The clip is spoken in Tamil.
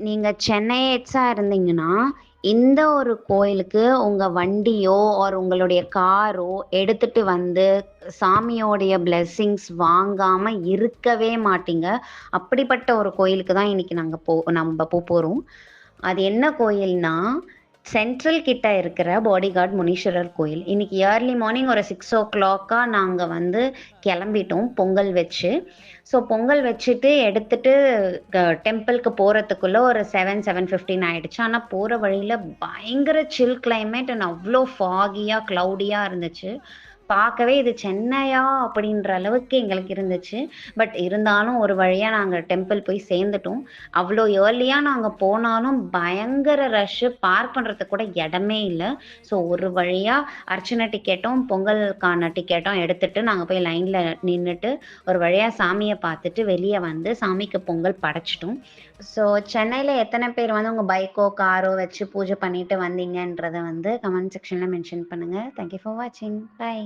நீங்க சென்னையட்ஸா இருந்தீங்கன்னா, இந்த ஒரு கோயிலுக்கு உங்க வண்டியோ, ஆர் உங்களுடைய காரோ எடுத்துட்டு வந்து சாமியோடைய பிளெஸ்ஸிங்ஸ் வாங்காம இருக்கவே மாட்டீங்க. அப்படிப்பட்ட ஒரு கோயிலுக்கு தான் இன்னைக்கு நம்ப போறோம். அது என்ன கோயில்னா, சென்ட்ரல் கிட்ட இருக்கிற பாடிகார்ட் முனீஸ்வரர் கோயில். இன்னைக்கு இயர்லி மார்னிங் ஒரு 6:00 நாங்க வந்து கிளம்பிட்டோம் பொங்கல் வச்சு. ஸோ பொங்கல் வச்சுட்டு எடுத்துட்டு டெம்பிள்க்கு போறதுக்குள்ள ஒரு 7:15 ஆயிடுச்சு. ஆனா போற வழியில பயங்கர சில் கிளைமேட் அண்ட் அவ்ளோ ஃபாகியா, கிளவுடியா இருந்துச்சு. பார்க்கவே இது சென்னையா? அப்படின்ற அளவுக்கு எங்களுக்கு இருந்துச்சு. பட் இருந்தாலும் ஒரு வழியா நாங்க டெம்பிள் போய் சேர்ந்துட்டோம். அவ்ளோ இயர்லியா நாங்க போனாலும் பயங்கர ரஷ்ஷு. பார்க் பண்றதுக்கு கூட இடமே இல்ல. ஸோ ஒரு வழியா அர்ச்சனை டிக்கெட்டும், பொங்கலுக்கான டிக்கெட்டும் எடுத்துட்டு நாங்க போய் லைன்ல நின்னுட்டு, ஒரு வழியா சாமிய பார்த்துட்டு வெளிய வந்து சாமிக்கு பொங்கல் படைச்சுட்டோம். ஸோ சென்னையில எத்தன பேர் வந்து உங்க பைக்கோ, காரோ வச்சு பூஜை பண்ணிட்டு வந்தீங்கன்றத வந்து கமெண்ட் செக்ஷன்ல மென்ஷன் பண்ணுங்க. தேங்க் யூ ஃபார் வாட்சிங். பை.